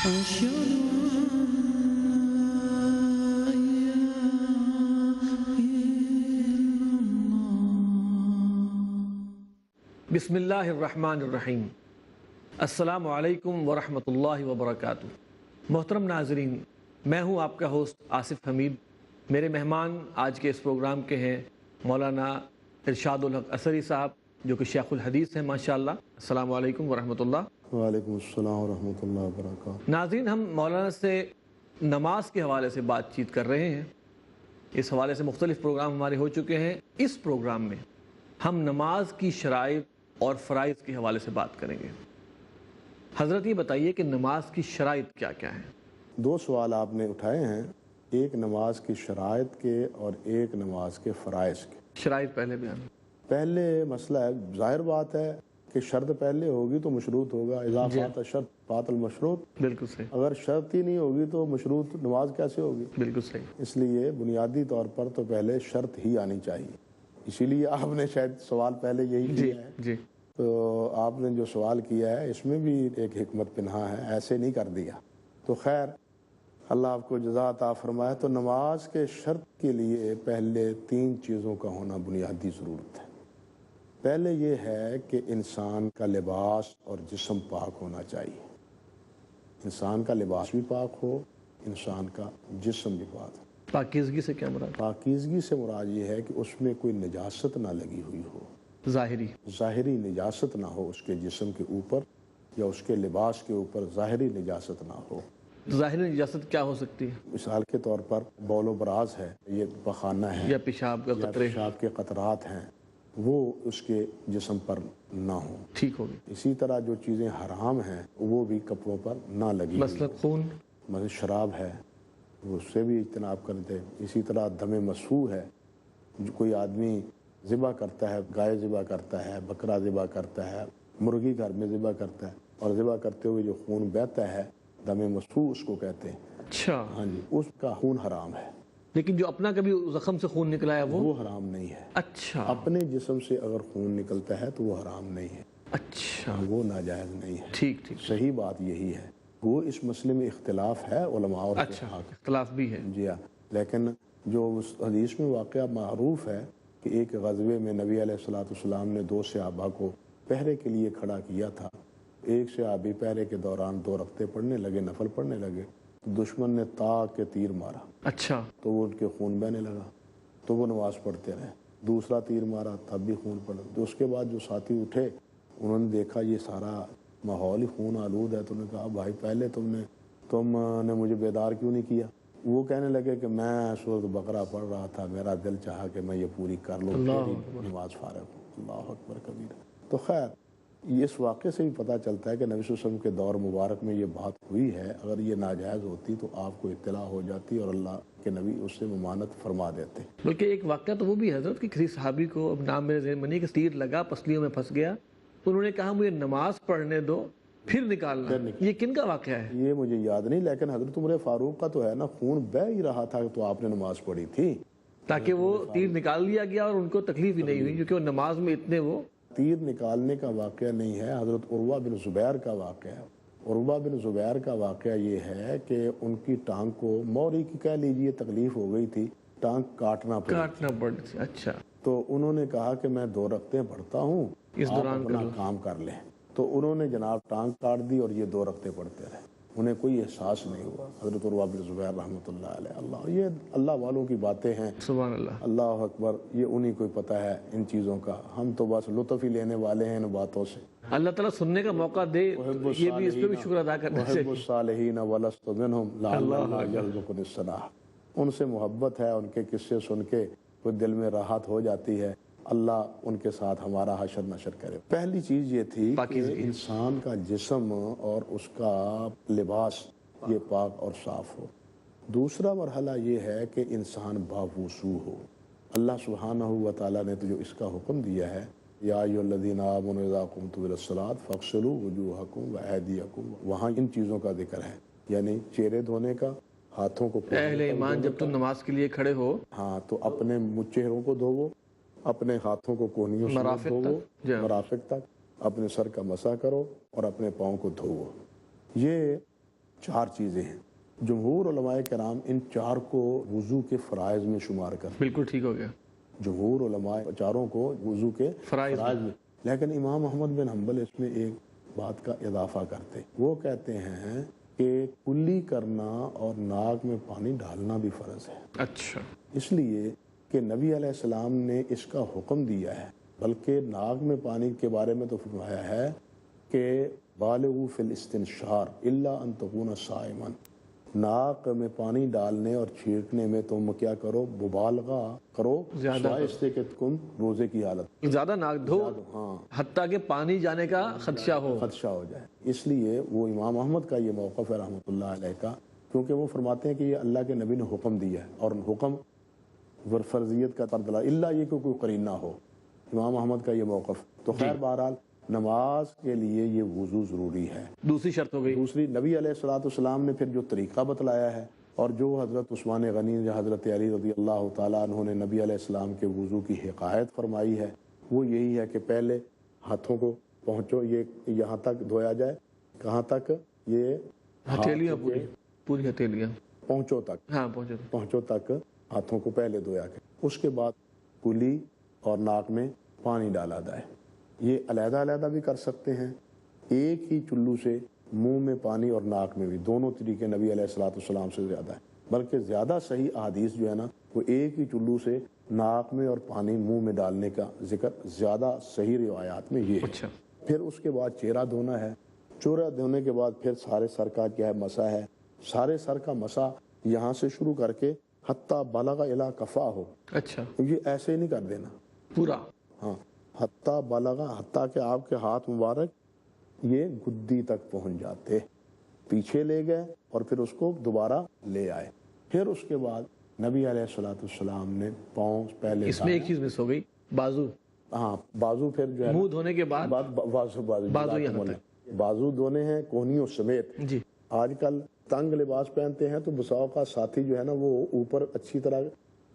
أشهد أن لا إله إلا الله. بسم اللہ الرحمن الرحیم. السلام علیکم ورحمۃ اللہ وبرکاتہ. محترم ناظرین، میں ہوں آپ کا ہوسٹ آصف حمید. میرے مہمان آج کے اس پروگرام کے ہیں مولانا ارشاد الحق اثری صاحب، جو کہ شیخ الحدیث ہیں ماشاءاللہ. السلام علیکم ورحمۃ اللہ. وعلیکم السلام ورحمۃ اللہ وبرکاتہ. ناظرین، ہم مولانا سے نماز کے حوالے سے بات چیت کر رہے ہیں. اس حوالے سے مختلف پروگرام ہمارے ہو چکے ہیں. اس پروگرام میں ہم نماز کی شرائط اور فرائض کے حوالے سے بات کریں گے. حضرت یہ بتائیے کہ نماز کی شرائط کیا کیا ہیں؟ دو سوال آپ نے اٹھائے ہیں، ایک نماز کی شرائط کے اور ایک نماز کے فرائض کے. شرائط پہلے بیان. پہلے مسئلہ ہے، ظاہر بات ہے کہ شرط پہلے ہوگی تو مشروط ہوگا. اذا فات شرط فات المشروط. بالکل صحیح. اگر شرط ہی نہیں ہوگی تو مشروط نماز کیسے ہوگی؟ بالکل صحیح. اس لیے بنیادی طور پر تو پہلے شرط ہی آنی چاہیے. اسی لیے آپ نے شاید سوال پہلے یہی کیا ہے. جی. تو آپ نے جو سوال کیا ہے اس میں بھی ایک حکمت پنہا ہے، ایسے نہیں کر دیا. تو خیر، اللہ آپ کو جزا عطا فرمائے. تو نماز کے شرط کے لیے پہلے تین چیزوں کا ہونا بنیادی ضرورت ہے. پہلے یہ ہے کہ انسان کا لباس اور جسم پاک ہونا چاہیے. انسان کا لباس بھی پاک ہو، انسان کا جسم بھی پاک ہو. پاکیزگی سے کیا مراد؟ پاکیزگی سے مراد یہ ہے کہ اس میں کوئی نجاست نہ لگی ہوئی ہو، ظاہری نجاست نہ ہو اس کے جسم کے اوپر یا اس کے لباس کے اوپر ظاہری نجاست نہ ہو. ظاہری نجاست کیا ہو سکتی ہے؟ مثال کے طور پر بول و براز ہے، یہ پخانہ ہے یا پیشاب کا یا قطرے. پیشاب کے قطرات ہیں، وہ اس کے جسم پر نہ ہوں. ٹھیک ہوگی. اسی طرح جو چیزیں حرام ہیں وہ بھی کپڑوں پر نہ لگی مثلا خون، مثلا شراب ہے، وہ اس سے بھی اجتناب کرتے. اسی طرح دم مسفوح ہے، جو کوئی آدمی ذبح کرتا ہے، گائے ذبح کرتا ہے، بکرا ذبح کرتا ہے، مرغی گھر میں ذبح کرتا ہے، اور ذبح کرتے ہوئے جو خون بہتا ہے دم مسفوح اس کو کہتے ہیں. اچھا. ہاں جی، اس کا خون حرام ہے. لیکن جو اپنا کبھی زخم سے خون نکلا ہے وہ حرام نہیں ہے. اچھا. اپنے جسم سے اگر خون نکلتا ہے تو وہ حرام نہیں ہے. اچھا. وہ ناجائز نہیں ہے. ٹھیک. صحیح بات یہی ہے. وہ اس مسئلے میں اختلاف ہے علماء اور اچھا، اختلاف بھی ہے. جی ہاں. لیکن جو اس حدیث میں واقعہ معروف ہے کہ ایک غزوے میں نبی علیہ الصلوۃ والسلام نے دو صحابہ کو پہرے کے لیے کھڑا کیا تھا. ایک صحابی پہرے کے دوران 2 رکعتیں پڑھنے لگے، نفل پڑھنے لگے. دشمن نے تاک کے تیر مارا. اچھا. تو وہ ان کے خون بہنے لگا، تو وہ نماز پڑھتے رہے. دوسرا تیر مارا، تب بھی خون پڑا. تو اس کے بعد جو ساتھی اٹھے، انہوں نے دیکھا یہ سارا ماحول ہی خون آلود ہے. تو انہوں نے کہا بھائی پہلے تم نے مجھے بیدار کیوں نہیں کیا؟ وہ کہنے لگے کہ میں سورۃ بقرہ پڑھ رہا تھا، میرا دل چاہا کہ میں یہ پوری کر لوں، نماز فارغ ہوں. اللہ اکبر کبیر. تو خیر، اس واقعے سے بھی پتہ چلتا ہے کہ نبی صلی اللہ علیہ وسلم کے دور مبارک میں یہ بات ہوئی ہے. اگر یہ ناجائز ہوتی تو آپ کو اطلاع ہو جاتی اور اللہ کے نبی اس سے ممانعت فرما دیتے. بلکہ ایک واقعہ تو وہ بھی حضرت کہ کسی صحابی کو، اب نام میرے ذہن میں نہیں، کہ تیر لگا پسلیوں میں پھنس گیا، تو انہوں نے کہا مجھے نماز پڑھنے دو پھر نکالنا. یہ کن کا واقعہ ہے؟ یہ مجھے یاد نہیں، لیکن حضرت عمر فاروق کا تو ہے نا، خون بہہ ہی رہا تھا تو آپ نے نماز پڑھی تھی. تاکہ وہ تیر نکال لیا گیا اور ان کو تکلیف ہی نہیں ہوئی، کیونکہ وہ نماز میں اتنے وہ. تیر نکالنے کا واقعہ نہیں ہے، حضرت عروہ بن زبیر کا واقعہ ہے. عروہ بن زبیر کا واقعہ یہ ہے کہ ان کی ٹانگ کو موری کی کہہ لیجیے تکلیف ہو گئی تھی، ٹانگ کاٹنا پڑی. اچھا. تو انہوں نے کہا کہ میں 2 رکعتیں پڑھتا ہوں، اس دوران اپنا کام کر لیں. تو انہوں نے جناب ٹانگ کاٹ دی اور یہ 2 رکعتیں پڑھتے رہے. انہیں کوئی احساس نہیں ہوا. حضرت عروہ بن زبیر رحمۃ اللہ علیہ. یہ اللہ والوں کی باتیں ہیں. سبحان اللہ. اللہ اکبر. یہ انہی کو پتہ ہے ان چیزوں کا. ہم تو بس لطف ہی لینے والے ہیں ان باتوں سے. اللہ تعالیٰ سننے کا موقع دے، یہ بھی اس پہ بھی شکر ادا کرنا چاہیے. الصالحین ولست منہم لعلہ یرزقنی الصلاح. ان سے محبت ہے، ان کے قصے سن کے کوئی دل میں راحت ہو جاتی ہے. اللہ ان کے ساتھ ہمارا حشر نشر کرے. پہلی چیز یہ تھی کہ انسان کا جسم اور اس کا لباس یہ پاک اور صاف ہو. دوسرا مرحلہ یہ ہے کہ انسان باوضو ہو. اللہ سبحانہ و تعالیٰ نے تو جو اس کا حکم دیا ہے، یا ایھا الذین آمنوا اذا قمتم الی الصلاۃ فاغسلوا وجوہکم وایدیکم، وہاں ان چیزوں کا ذکر ہے، یعنی چہرے دھونے کا، ہاتھوں کو. اہل ایمان جب تم نماز کے لیے کھڑے ہو، ہاں، تو اپنے چہروں کو دھوو، اپنے ہاتھوں کو کونیوں سے دھوو، مرافق تک، اپنے سر کا مسح کرو اور اپنے پاؤں کو دھوو. یہ 4 چیزیں ہیں. جمہور علماء کرام ان 4 کو وضو کے فرائض میں شمار کرتے بالکل ٹھیک ہو گیا. ہیں. جمہور علماء 4 کو وضو کے فرائض فرائض میں. لیکن امام احمد بن حنبل اس میں ایک بات کا اضافہ کرتے. وہ کہتے ہیں کہ کلی کرنا اور ناک میں پانی ڈالنا بھی فرض ہے. اچھا. اس لیے کہ نبی علیہ السلام نے اس کا حکم دیا ہے. بلکہ ناک میں پانی کے بارے میں تو فرمایا ہے کہ بالغوا فی الاستنشار الا ان تکون صائما. ناک میں پانی ڈالنے اور چھینکنے میں تم کیا کرو؟ مبالغہ کرو، سوائے اس سے کہ تم روزے کی حالت زیادہ ناک دھو ہاں حتیٰ کہ پانی جانے کا خدشہ ہو. ہو جائے. اس لیے وہ امام احمد کا یہ موقف ہے رحمۃ اللہ علیہ کا، کیونکہ وہ فرماتے ہیں کہ یہ اللہ کے نبی نے حکم دیا ہے اور حکم فرضیت کا تردلا اللہ یہ کہ کوئی قرینہ ہو. امام احمد کا یہ موقف. تو خیر بہرحال نماز کے لیے یہ وضو ضروری ہے. دوسری شرط ہو گئی. دوسری، نبی علیہ الصلوۃ والسلام نے پھر جو طریقہ بتلایا ہے اور جو حضرت عثمان غنی یا حضرت علی رضی اللہ تعالیٰ عنہ نے نبی علیہ السلام کے وضو کی حکایت فرمائی ہے، وہ یہی ہے کہ پہلے ہاتھوں کو پہنچو، یہ یہاں تک دھویا جائے. کہاں تک؟ یہ ہتھیلیاں پوری ہتھیلیاں پہنچو تک. ہاں پہنچو تک ہاتھوں کو پہلے دھویا گیا. اس کے بعد کلی اور ناک میں پانی ڈالا جائے. یہ علیحدہ علیحدہ بھی کر سکتے ہیں، ایک ہی چلو سے منہ میں پانی اور ناک میں بھی. دونوں طریقے نبی علیہ الصلوۃ والسلام سے زیادہ ہے. بلکہ زیادہ صحیح احادیث جو ہے نا وہ ایک ہی چلو سے ناک میں اور پانی منہ میں ڈالنے کا ذکر زیادہ صحیح روایات میں یہ ہے. اچھا. پھر اس کے بعد چہرہ دھونا ہے. چہرہ دھونے کے بعد پھر سارے سر کا کیا ہے؟ مسح ہے. سارے سر کا مسح یہاں سے شروع کر کے حتیٰ بلغ الی کفا ہو. اچھا. یہ ایسے ہی نہیں کر دینا پورا. ہاں، حتیٰ بلغ، حتیٰ کہ آپ کے ہاتھ مبارک یہ گدی تک پہنچ جاتے. پیچھے لے گئے اور پھر اس کو دوبارہ لے آئے. پھر اس کے بعد نبی علیہ الصلوۃ والسلام نے پاؤں پہلے اس میں ایک چیز مس ہو گئی، بازو. ہاں بازو. پھر جو ہے منہ دھونے کے بعد بازو دھونے ہیں کونیوں سمیت. جی. آج کل تنگ لباس پہنتے ہیں تو بساؤ کا ساتھی جو ہے نا وہ اوپر اچھی طرح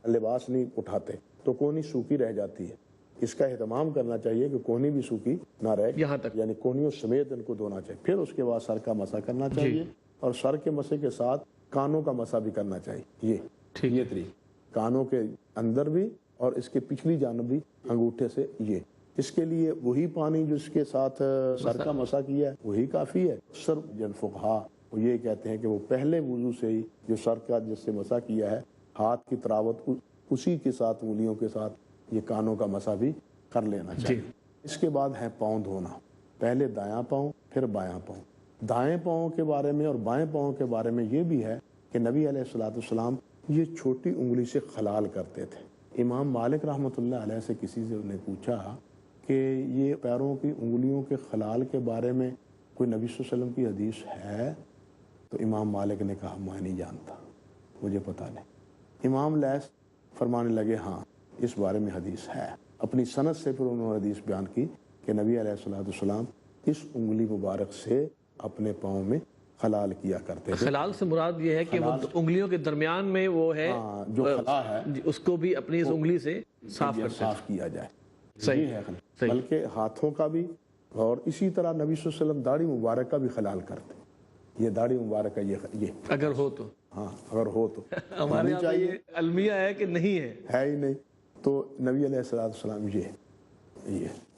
لباس نہیں اٹھاتے تو کونی سوکھی رہ جاتی ہے. اس کا اہتمام کرنا چاہیے کہ کونی بھی سوکھی نہ رہے یہاں تک، یعنی کونیوں سمیت ان کو دھونا چاہیے. پھر اس کے بعد سر کا مسح کرنا چاہیے اور سر کے مسح کے ساتھ کانوں کا مسح بھی کرنا چاہیے. یہ طریقہ کانوں کے اندر بھی اور اس کے پچھلی جانب بھی انگوٹھے سے. یہ اس کے لیے وہی پانی جو اس کے ساتھ سر کا مسح کیا ہے وہی کافی ہے. صرف جن فقہا وہ یہ کہتے ہیں کہ وہ پہلے وضو سے ہی جو سر کا جس سے مسح کیا ہے ہاتھ کی تراوت اسی کے ساتھ انگلیوں کے ساتھ یہ کانوں کا مسح بھی کر لینا چاہیے. اس کے بعد ہے پاؤں دھونا. پہلے دایاں پاؤں پھر بایاں پاؤں. دائیں پاؤں کے بارے میں اور بائیں پاؤں کے بارے میں یہ بھی ہے کہ نبی علیہ الصلوۃ والسلام یہ چھوٹی انگلی سے خلال کرتے تھے. امام مالک رحمۃ اللہ علیہ سے کسی سے نے پوچھا کہ یہ پیروں کی انگلیوں کے خلال کے بارے میں کوئی نبی صلی اللہ علیہ وسلم کی حدیث ہے؟ تو امام مالک نے کہا میں نہیں جانتا، مجھے پتہ نہیں. امام لیث فرمانے لگے ہاں اس بارے میں حدیث ہے. اپنی سند سے پھر انہوں نے حدیث بیان کی کہ نبی علیہ الصلوۃ والسلام اس انگلی مبارک سے اپنے پاؤں میں خلال کیا کرتے تھے. خلال سے مراد یہ ہے کہ وہ انگلیوں کے درمیان میں وہ ہے جو خلا ہے اس کو بھی اپنی اس انگلی سے صاف کیا جائے. صحیح ہے. بلکہ ہاتھوں کا بھی اور اسی طرح نبی صلی اللہ علیہ وسلم داڑھی مبارک کا بھی خلال کرتے. یہ داڑھی مبارک کا یہ اگر ہو تو اگر ہو تو ہمارے یہاں یہ المیہ ہے کہ نہیں ہے ہی نہیں. تو نبی علیہ السلام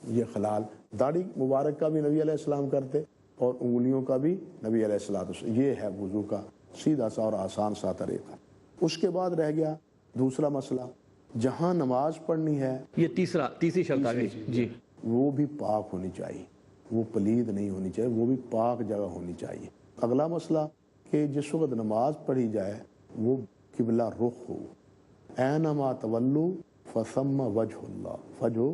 یہ خلال داڑھی مبارک کا بھی نبی علیہ السلام کرتے اور انگلیوں کا بھی نبی علیہ السلام. یہ ہے وضو کا سیدھا سا اور آسان سا طریقہ. اس کے بعد رہ گیا دوسرا مسئلہ، جہاں نماز پڑھنی ہے یہ تیسری شرط آ گئی. جی. وہ بھی پاک ہونی چاہیے، وہ پلید نہیں ہونی چاہیے، وہ بھی پاک جگہ ہونی چاہیے. اگلا مسئلہ کہ جس وقت نماز پڑھی جائے وہ قبلہ رخ ہو. اینما تولو فثم وجہ اللہ. فجو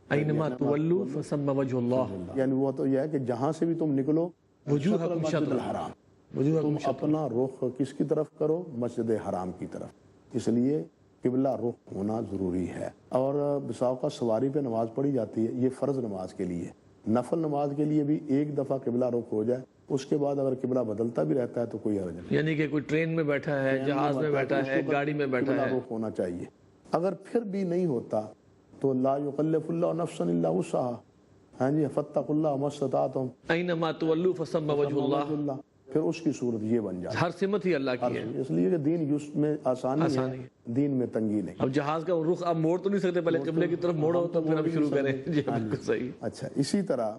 اینما تولو فثم وجہ اللہ، یعنی وہ تو یہ ہے کہ جہاں سے بھی تم نکلو وجوہکم شطر الحرام، تم اپنا رخ کس کی طرف کرو؟ مسجد حرام کی طرف. اس لیے قبلہ رخ ہونا ضروری ہے. اور بساؤ کا سواری پہ نماز پڑھی جاتی ہے، یہ فرض نماز کے لیے. نفل نماز کے لیے بھی ایک دفعہ قبلہ رخ ہو جائے، اس کے بعد اگر قبلہ بدلتا بھی رہتا ہے تو کوئی حرج نہیں. یعنی کہ کوئی ٹرین میں بیٹھا ہے، جہاز میں بیٹھا ہے، گاڑی میں بیٹھا ہے، قبلہ رخ ہونا چاہیے. اگر پھر بھی نہیں ہوتا تو لا یکلف اللہ نفسا الا وسعها. ہاں جی، فاتقوا اللہ ما استطعتم. اینما تولو فثم وجہ اللہ. پھر اس کی صورت یہ بن جاتی ہر سمت ہی اللہ کی ہے، ہے، اس لیے کہ دین یسر میں آسانی ہے، دین میں تنگی نہیں۔ اب جہاز کا رخ آپ موڑ تو نہیں سکتے، پہلے قبلے کی طرف موڑو تو پھر اب شروع کریں۔ جی بالکل صحیح۔ اچھا، اسی طرح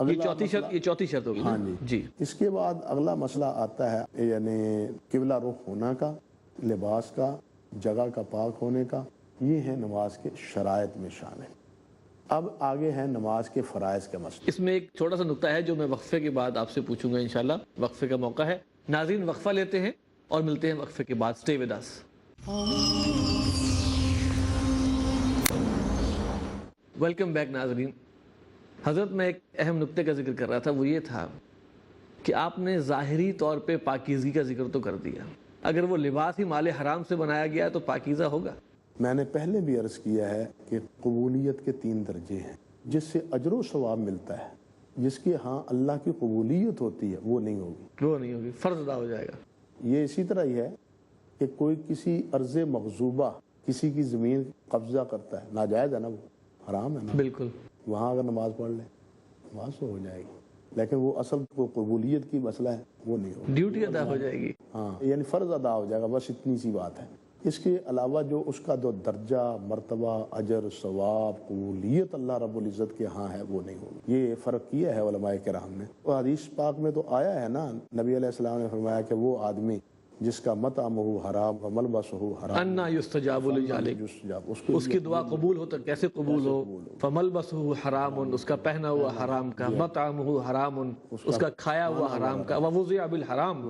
یہ چوتھی شرط ہوگی۔ ہاں جی، اس کے بعد اگلا مسئلہ آتا ہے یعنی قبلہ رخ ہونا کا، لباس کا، جگہ کا پاک ہونے کا، یہ ہے نماز کے شرائط میں شامل۔ اب آگے ہے نماز کے فرائض کا مسئلہ۔ اس میں ایک چھوٹا سا نقطہ ہے جو میں وقفے کے بعد آپ سے پوچھوں گا انشاءاللہ، وقفے کا موقع ہے۔ ناظرین وقفہ لیتے ہیں اور ملتے ہیں وقفے کے بعد، سٹے ود اس۔ ویلکم بیک ناظرین۔ حضرت میں ایک اہم نقطے کا ذکر کر رہا تھا، وہ یہ تھا کہ آپ نے ظاہری طور پہ پاکیزگی کا ذکر تو کر دیا، اگر وہ لباس ہی مال حرام سے بنایا گیا تو پاکیزہ ہوگا؟ میں نے پہلے بھی عرض کیا ہے کہ قبولیت کے 3 درجے ہیں، جس سے اجر و ثواب ملتا ہے، جس کی ہاں اللہ کی قبولیت ہوتی ہے وہ نہیں ہوگی، وہ نہیں ہوگی، فرض ادا ہو جائے گا۔ یہ اسی طرح ہی ہے کہ کوئی کسی ارض مغصوبہ کسی کی زمین قبضہ کرتا ہے، ناجائز ہے نا، وہ حرام ہے نا، بالکل، وہاں اگر نماز پڑھ لے نماز تو ہو جائے گی، لیکن وہ اصل کو قبولیت کی مسئلہ ہے وہ نہیں ہوگا، ڈیوٹی ادا ہو جائے گی۔ ہاں یعنی فرض ادا ہو جائے گا، بس اتنی سی بات ہے۔ اس کے علاوہ جو اس کا جو درجہ، مرتبہ، اجر، ثواب، قبولیت اللہ رب العزت کے ہاں ہے وہ نہیں ہوگی۔ یہ فرق کیا ہے علماء کرام نے، اور حدیث پاک میں تو آیا ہے نا، نبی علیہ السلام نے فرمایا کہ وہ آدمی جس کا مطعمہ حرام و ملبسہ حرام، انا یستجاب لذلک، اس کی دعا قبول ہو تو کیسے قبول ہو؟ فملبسہ حرام، اس کا پہنا ہوا حرام کا، مطعمہ حرام، اس کا کھایا ہوا حرام کا، ووضع بالحرام،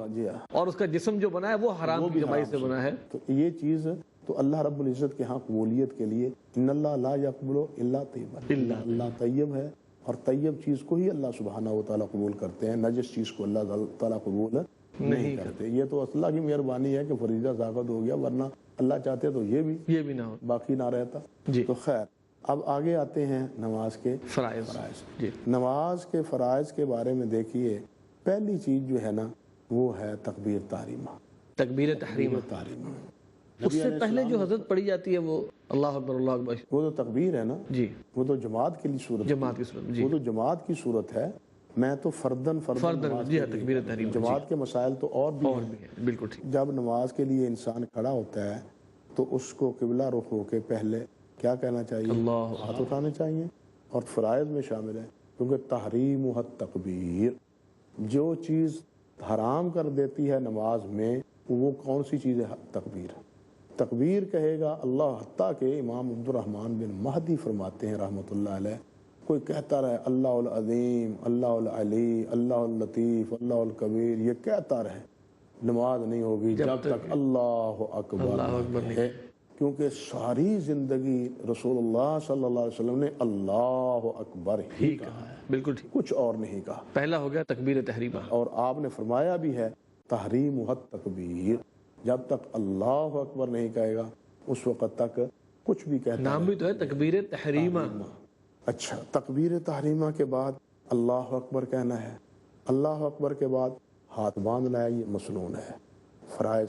اور اس کا جسم جو بنا ہے وہ حرام کی کمائی سے بنا ہے۔ تو یہ چیز تو اللہ رب العزت کے ہاں قبولیت کے لیے ان اللہ لا یقبل الا طیبا، اللہ طیب ہے، اور طیب چیز کو ہی اللہ سبحانہ و تعالیٰ قبول کرتے ہیں، نجس چیز کو اللہ تعالیٰ قبول نہیں کرتے۔ یہ تو اللہ کی مہربانی ہے کہ فریضہ ثابت ہو گیا، ورنہ اللہ چاہتے تو یہ بھی نہ ہو، باقی نہ رہتا۔ جی تو خیر، اب آگے آتے ہیں نماز کے فرائض۔ جی، نماز کے فرائض کے بارے میں دیکھیے، پہلی چیز جو ہے نا وہ ہے تکبیر تحریمہ، تکبیر تحریمہ۔ اس سے پہلے جو حضرت پڑھی جاتی ہے وہ اللہ اکبر اللہ اکبر، وہ تو تکبیر ہے نا، جی وہ تو جماعت کے لیے صورت، جماعت کی صورت، جی وہ تو جماعت کی صورت ہے۔ میں تو فردن جی ہاں، تکبیر تحریمہ، جماعت کے مسائل تو اور بھی ہے، بالکل ٹھیک۔ جب نماز کے لیے انسان کھڑا ہوتا ہے تو اس کو قبلہ رخ ہو کے پہلے کیا کہنا چاہیے؟ اللہ، ہاتھ اٹھانے چاہیے، اور فرائض میں شامل ہے، کیونکہ تحریم و تکبیر، جو چیز حرام کر دیتی ہے نماز میں وہ کون سی چیز ہے؟ تکبیر۔ تکبیر کہے گا اللہ، حتیٰ کہ امام عبد الرحمن بن مہدی فرماتے ہیں رحمۃ اللہ علیہ، کوئی کہتا رہے اللہ العظیم، اللہ العلی، اللہ اللطیف، اللہ الکبیر، یہ کہتا رہے، نماز نہیں ہوگی جب تک اللہ اکبر ہے، کیونکہ ساری زندگی رسول اللہ صلی اللہ علیہ وسلم نے اللہ اکبر ہی کہا ہے، بالکل ٹھیک، کچھ اور نہیں کہا۔ پہلا ہو گیا تکبیر تحریمہ، اور آپ نے فرمایا بھی ہے تحریم و تکبیر، جب تک اللہ اکبر نہیں کہے گا اس وقت تک کچھ بھی کہتا نام بھی تو ہے تکبیر تحریمہ۔ اچھا، تکبیر تحریمہ کے بعد اللہ اکبر کہنا ہے، اللہ اکبر کے بعد ہاتھ باندھنا ہے، یہ مسنون ہے،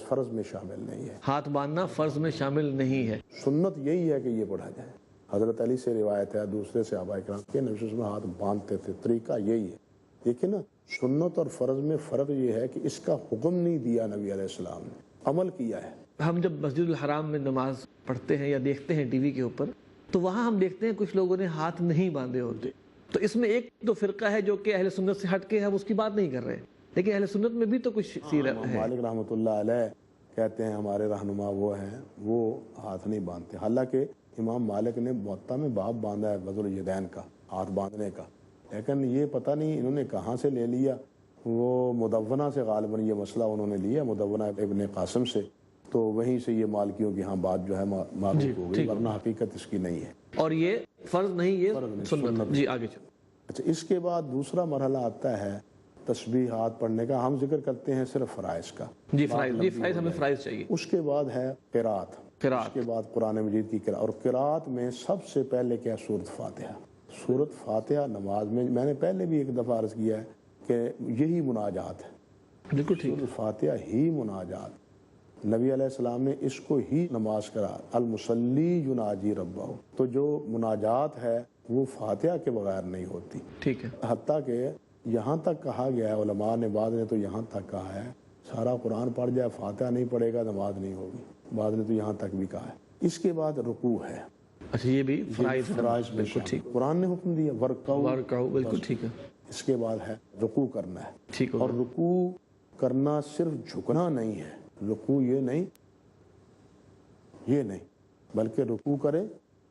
فرض میں شامل نہیں ہے۔ ہاتھ باندھنا فرض میں شامل نہیں ہے، سنت یہی ہے کہ یہ پڑھا جائے۔ حضرت علی سے روایت ہے، دوسرے صحابہ کرام کے نبی صلی اللہ علیہ وسلم ہاتھ باندھتے تھے، طریقہ یہی ہے۔ دیکھیں نا، سنت اور فرض میں فرق یہ ہے کہ اس کا حکم نہیں دیا نبی علیہ السلام نے، عمل کیا ہے۔ ہم جب مسجد الحرام میں نماز پڑھتے ہیں یا دیکھتے ہیں ٹی وی کے اوپر، تو وہاں ہم دیکھتے ہیں کچھ لوگوں نے ہاتھ نہیں باندھے ہوتے، تو اس میں ایک تو فرقہ ہے جو کہ اہل سنت سے ہٹ کے ہم اس کی بات نہیں کر رہے، لیکن اہل سنت میں بھی تو کچھ سیرت ہے۔ مالک رحمۃ اللہ علیہ کہتے ہیں ہمارے رہنما وہ ہیں، وہ ہاتھ نہیں باندھتے، حالانکہ امام مالک نے موطا میں باب باندھا ہے بذل الیدین کا، ہاتھ باندھنے کا، لیکن یہ پتہ نہیں انہوں نے کہاں سے لے لیا، وہ مدونہ سے غالباً یہ مسئلہ انہوں نے لیا، مدونہ ابن قاسم سے، تو وہیں سے یہ مالکیوں کی ہاں بات جو ہے معروف ہو گئی، ورنہ حقیقت اس کی نہیں ہے، اور یہ فرض نہیں، یہ سنت۔ جی آگے چلو۔ اچھا، اس کے بعد دوسرا مرحلہ آتا ہے تسبیحات پڑھنے کا، ہم ذکر کرتے ہیں صرف فرائض کا، جی فرائض، جی فرائض، ہمیں فرائض چاہیے۔ اس کے بعد ہے قرات، اس کے بعد قرآن مجید کی قرات، اور قرات میں سب سے پہلے کیا؟ سورۃ فاتحہ۔ سورۃ فاتحہ نماز میں نے پہلے بھی ایک دفعہ عرض کیا ہے کہ یہی مناجات ہے، بالکل ٹھیک، سورۃ فاتحہ ہی مناجات، نبی علیہ السلام نے اس کو ہی نماز کرا، المصلی یناجی ربہ، تو جو مناجات ہے وہ فاتحہ کے بغیر نہیں ہوتی، ٹھیک ہے، حتیٰ کہ یہاں تک کہا گیا ہے، علماء نے بعض نے تو یہاں تک کہا ہے سارا قرآن پڑھ جائے فاتحہ نہیں پڑھے گا نماز نہیں ہوگی، بعض نے تو یہاں تک بھی کہا ہے۔ اس کے بعد رکوع ہے، اچھا یہ بھی فرائض فرائض میں بالکل شامل۔ ٹھیک، قرآن نے حکم دیا ورکعوا، ورکعوا بالکل ٹھیک ہے، اس کے بعد ہے رکوع کرنا ہے۔ ٹھیک ہو اور گیا، رکوع کرنا صرف جھکنا نہیں ہے، رکوع یہ نہیں بلکہ رکوع کرے،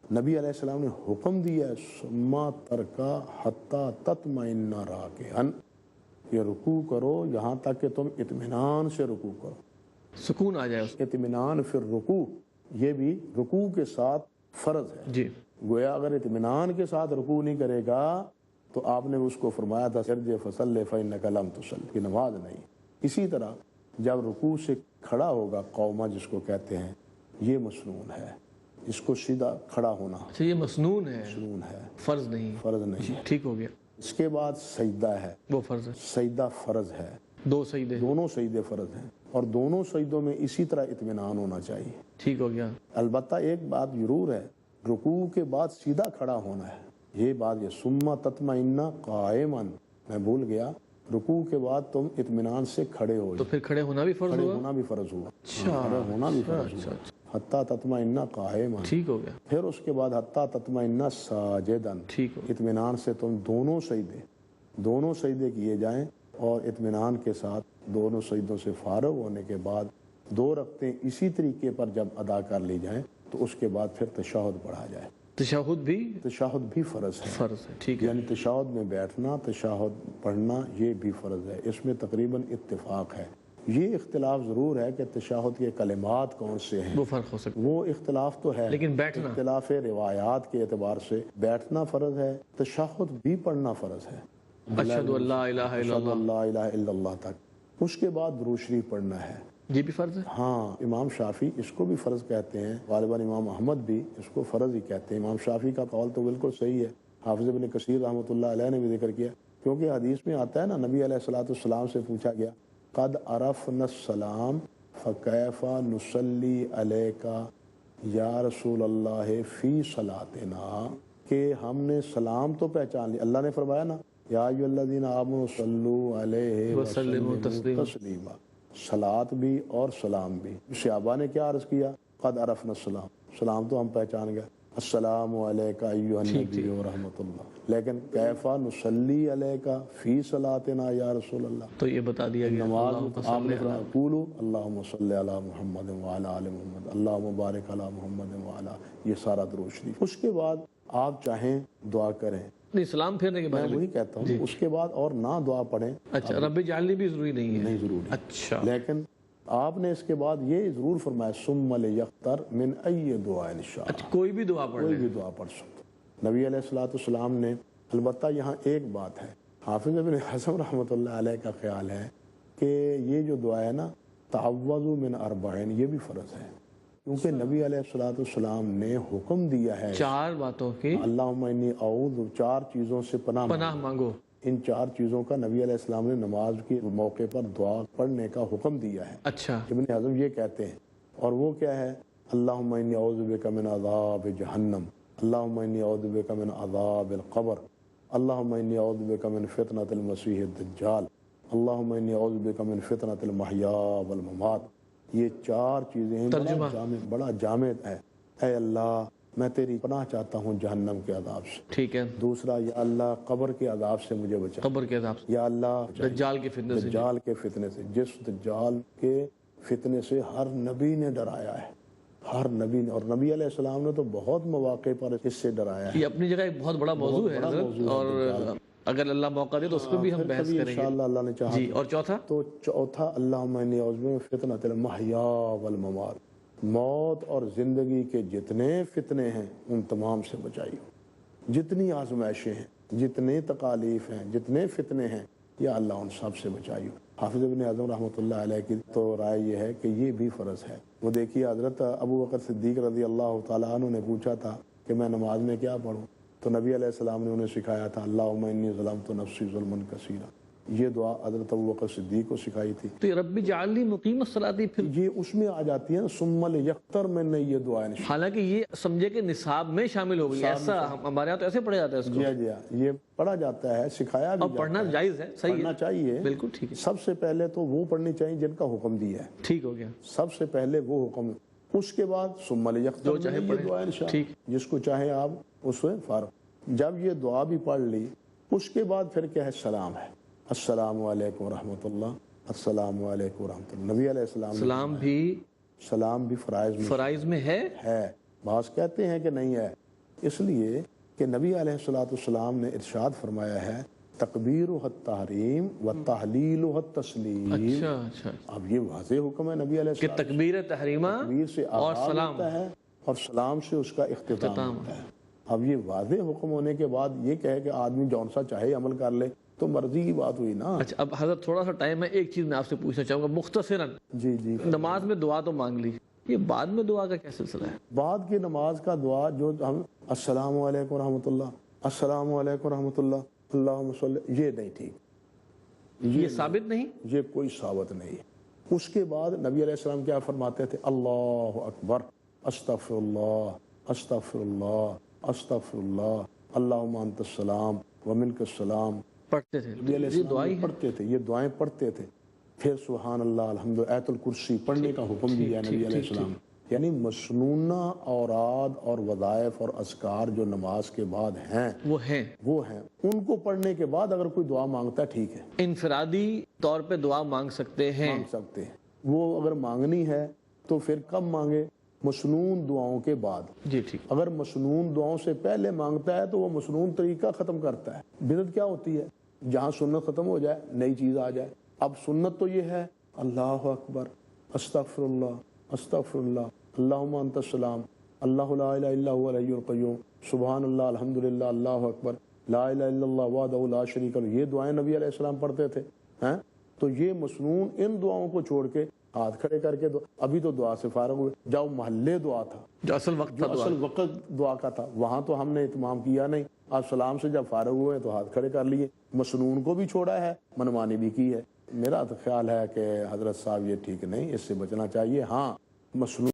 نبی علیہ السلام نے حکم دیا ہے ثم ترکع حتی تطمئن راکعا، یہ رکوع کرو یہاں تک کہ تم اطمینان سے رکوع کرو۔ سکون آ جائے اس اطمینان فی الرکوع، یہ بھی رکوع کے ساتھ فرض ہے۔ جی، گویا اگر اطمینان کے ساتھ رکوع نہیں کرے گا تو آپ نے اس کو فرمایا تھا ارجع فصلی فإنک لم تصلی، کہ نماز نہیں۔ اسی طرح جب رکوع سے کھڑا ہوگا قومہ جس کو کہتے ہیں، یہ مسنون ہے، اس کو سیدھا کھڑا ہونا اچھا یہ مسنون ہے، مسنون ہے، فرض نہیں، فرض نہیں ہے۔ ٹھیک ہو گیا، اس کے بعد سجدہ ہے، وہ فرض ہے، سجدہ فرض ہے، دو سجدے، دونوں سجدے فرض ہیں، اور دونوں سجدوں میں اسی طرح اطمینان ہونا چاہیے۔ ٹھیک ہو گیا، البتہ ایک بات ضرور ہے، رکوع کے بعد سیدھا کھڑا ہونا ہے، یہ بات یہ ثم تطمئن قائما، میں بھول گیا، رکوع کے بعد تم اطمینان سے کھڑے ہو تو جاؤ، پھر کھڑے ہونا بھی فرض کھڑے ہوا، ہونا بھی فرض ہوا، اچھا، کھڑے ہونا بھی فرض اچھا، ہوا، حتی تطمئن قائما۔ ٹھیک ہو گیا، پھر اس کے بعد حتی تطمئن ساجدا، ٹھیک ہو گیا، اطمینان سے تم دونوں سجدے کیے جائیں، اور اطمینان کے ساتھ دونوں سجدوں سے فارغ ہونے کے بعد 2 رکعتیں اسی طریقے پر جب ادا کر لی جائیں تو اس کے بعد پھر تشہد پڑھا جائے۔ تشہد بھی تشہد بھی فرض ہے، فرض ہے، ٹھیک ہے، یعنی تشہد میں بیٹھنا، تشہد پڑھنا، یہ بھی فرض ہے۔ اس میں تقریباً اتفاق ہے، یہ اختلاف ضرور ہے کہ تشہد کے کلمات کون سے ہیں، وہ فرق ہو سکتا وہ اختلاف تو ہے، لیکن بیٹھنا، اختلاف روایات کے اعتبار سے بیٹھنا فرض ہے، تشہد بھی پڑھنا فرض ہے، اشہد ان لا الہ الا اشہد اللہ، ان لا الہ الا اللہ تک۔ اس کے بعد درود شریف پڑھنا ہے۔ یہ بھی فرض ہے، ہاں، امام شافعی اس کو بھی فرض کہتے ہیں، غالباً امام احمد بھی اس کو فرض ہی کہتے ہیں۔ امام شافعی کا قول تو بالکل صحیح ہے، حافظ ابن کثیر رحمۃ اللہ علیہ نے بھی ذکر کیا، کیونکہ حدیث میں آتا ہے نا، نبی علیہ الصلوۃ والسلام سے پوچھا گیا قد عرفنا السلام فکیف نصلی علیک یا رسول اللہ فی صلاتنا، کہ ہم نے سلام تو پہچان لیا، اللہ نے فرمایا نا یا ایھا الذین آمنوا صلوا علیہ وسلموا وسلموا تسلیما، صلات بھی اور سلام بھی۔ صحابہ نے کیا عرض کیا؟ قد عرفنا السلام، سلام تو ہم پہچان گئے، السلام علیک ایھا النبی ورحمۃ اللہ، لیکن کیف نصلی علیک فی صلاتنا یا رسول اللہ، تو یہ بتا دیا گیا نماز آپ نے فرمایا قولوا اللہم صلی علی محمد وعلی آل محمد اللہم بارک علی محمد وعلی، یہ سارا درود شریف۔ اس کے بعد آپ چاہیں دعا کریں، نہیں سلام پھیرنے کے میں بعد وہی کہتا ہوں، اس کے بعد اور نہ دعا پڑھیں اچھا رب اجعلنی بھی ضروری نہیں ہے، نہیں ضروری، اچھا، لیکن آپ نے اس کے بعد یہ ضرور فرمایا ثم لیختر من ای دعاء شاء، اچھا کوئی بھی دعا پڑھ کوئی لے، بھی دعا پڑھ سکتا۔ نبی علیہ الصلوۃ والسلام نے، البتہ یہاں ایک بات ہے، حافظ ابن حزم رحمۃ اللہ علیہ کا خیال ہے کہ یہ جو دعا ہے نا تعوذوا من اربعین، یہ بھی فرض ہے، کیونکہ نبی علیہ الصلوۃ والسلام نے حکم دیا ہے 4 باتوں کی اللہم انی اعوذ، 4 چیزوں سے پناہ پناہ مانگو، ان 4 چیزوں کا نبی علیہ السلام نے نماز کے موقع پر دعا پڑھنے کا حکم دیا ہے۔ اچھا، ابن اعظم یہ کہتے ہیں، اور وہ کیا ہے؟ اللہم انی اعوذ بک من عذاب جہنم، اللہم انی اعوذ بک من عذاب القبر، اللہم انی اعوذ بک من فتنۃ المسیح الدجال، اللہم انی اعوذ بک من فتنۃ المحیا والممات۔ یہ 4 چیزیں ہیں، بڑا جامع ہے۔ اے اللہ میں تیری پناہ چاہتا ہوں جہنم کے عذاب سے، ٹھیک ہے، دوسرا یا اللہ قبر کے عذاب سے مجھے بچا، قبر کے عذاب سے، یا اللہ دجال کے فتنے سے، دجال کے فتنے سے، جس دجال کے فتنے سے ہر نبی نے ڈرایا ہے، ہر نبی نے، اور نبی علیہ السلام نے تو بہت مواقع پر اس سے ڈرایا ہے۔ یہ اپنی جگہ ایک بہت بڑا موضوع ہے بڑا حضرت، موضوع ہے اور دجال۔ اگر اللہ موقع دے تو اس پہ بھی ہم پھر بحث کبھی کریں گے انشاءاللہ اللہ نے چاہا جی۔ اور چوتھا، تو چوتھا اللہم انی اعوذ بک من فتنۃ المحیا والممات، موت اور زندگی کے جتنے فتنے ہیں ان تمام سے بچائیو، جتنی آزمائشیں ہیں، جتنے تکالیف ہیں، جتنے فتنے ہیں، یا اللہ ان سب سے بچائیو۔ حافظ ابن اعظم رحمۃ اللہ علیہ کی تو رائے یہ ہے کہ یہ بھی فرض ہے۔ وہ دیکھیے حضرت ابو بکر صدیق رضی اللہ تعالیٰ عنہ نے پوچھا تھا کہ میں نماز میں کیا پڑھوں، تو نبی علیہ السلام نے انہیں سکھایا تھا اللہم انی ظلمت نفسی ظلما کثیرا، یہ دعا حضرت ابوبکر صدیق کو سکھائی تھی. تو یہ رب اجعلنی مقیم الصلاۃ پھر یہ اس میں آ جاتی ہے نا ثم لیختر میں نے یہ دعا ہے. حالانکہ یہ سمجھے کہ نصاب میں شامل ہو گئی. ایسا ہمارے یہاں تو ایسے پڑھا جاتا ہے اس کو. جی یہ پڑھا جاتا ہے, سکھایا بھی اور پڑھنا جائز ہے, صحیح پڑھنا ہے, چاہیے. بالکل ٹھیک ہے, سب سے پہلے تو وہ پڑھنی چاہیے جن کا حکم دیا ہے. ٹھیک ہو گیا. سب سے پہلے وہ حکم, اس کے بعد ثم لیختر جو چاہے یہ پڑھے. دعا انشاء ٹھیک. جس کو چاہے آپ اس سے فارغ. جب یہ دعا بھی پڑھ لی, اس کے بعد پھر کیا ہے, سلام ہے. السلام علیکم ورحمۃ اللہ, السلام علیکم ورحمۃ اللہ. نبی علیہ السلام سلام بھی فرائض میں ہے. بعض کہتے ہیں کہ نہیں ہے, اس لیے کہ نبی علیہ السلام نے ارشاد فرمایا ہے تکبیر التحریم و تحلیل التسلیم. اچھا. اب یہ واضح حکم ہے نبی علیہ کہ السلام, تکبیر تحریمہ تکبیر سے اور آغاز سلام ہوتا ہے اور سلام سے اس کا اختتام ہوتا ہے. اب یہ واضح حکم ہونے کے بعد یہ کہے کہ آدمی جون سا چاہے عمل کر لے تو مرضی کی بات ہوئی نا. اچھا, اب حضرت تھوڑا سا ٹائم ہے, ایک چیز میں آپ سے پوچھنا چاہوں گا مختصراً. جی نماز میں دعا تو مانگ لی, یہ بعد میں دعا کا کیا سلسلہ ہے؟ بعد کی نماز کا دعا جو ہم السلام علیکم ورحمۃ اللہ, السلام علیکم ورحمۃ اللہ, اللہم صلی, یہ نہیں ٹھیک, یہ ثابت نہیں, یہ کوئی ثابت نہیں. اس کے بعد نبی علیہ السلام کیا فرماتے تھے, اللہ اکبر, استغفر اللہ استغفر اللہ استغفر اللہ, اللہم انت السلام ومنک السلام. پڑھتے تھے نبی علیہ السلام پڑھتے تھے, یہ دعائیں پڑھتے تھے. پھر سبحان اللہ الحمد آیت الکرسی پڑھنے کا حکم دیا نبی علیہ السلام. یعنی مسنونہ اوراد اور وظائف اور اذکار جو نماز کے بعد ہیں وہ ہیں, ان کو پڑھنے کے بعد اگر کوئی دعا مانگتا ہے ٹھیک ہے, انفرادی طور پہ دعا مانگ سکتے ہیں. مانگ سکتے ہیں. وہ اگر مانگنی ہے تو پھر کب مانگے, مسنون دعاؤں کے بعد. جی ٹھیک. اگر مسنون دعاؤں سے پہلے مانگتا ہے تو وہ مسنون طریقہ ختم کرتا ہے. بدعت کیا ہوتی ہے, جہاں سنت ختم ہو جائے نئی چیز آ جائے. اب سنت تو یہ ہے اللہ اکبر, استغفر اللہ استغفر اللہ, اللہم انت السلام, اللہ لا الہ الا هو الحی القیوم, سبحان اللہ الحمدللہ, اللہ اکبر, لا الہ الا اللہ وحدہ لا شریک لہ. یہ دعائیں نبی علیہ السلام پڑھتے تھے. تو یہ مسنون ان دعاؤں کو چھوڑ کے ہاتھ کھڑے کر کے ابھی تو دعا سے فارغ ہوئے, جاؤ محلے دعا تھا, جو اصل وقت دعا کا تھا, وہاں تو ہم نے اتمام کیا نہیں. آپ سلام سے جب فارغ ہوئے تو ہاتھ کھڑے کر لیے, مسنون کو بھی چھوڑا ہے, منمانی بھی کی ہے. میرا تو خیال ہے کہ حضرت صاحب یہ ٹھیک نہیں, اس سے بچنا چاہیے. ہاں مسنون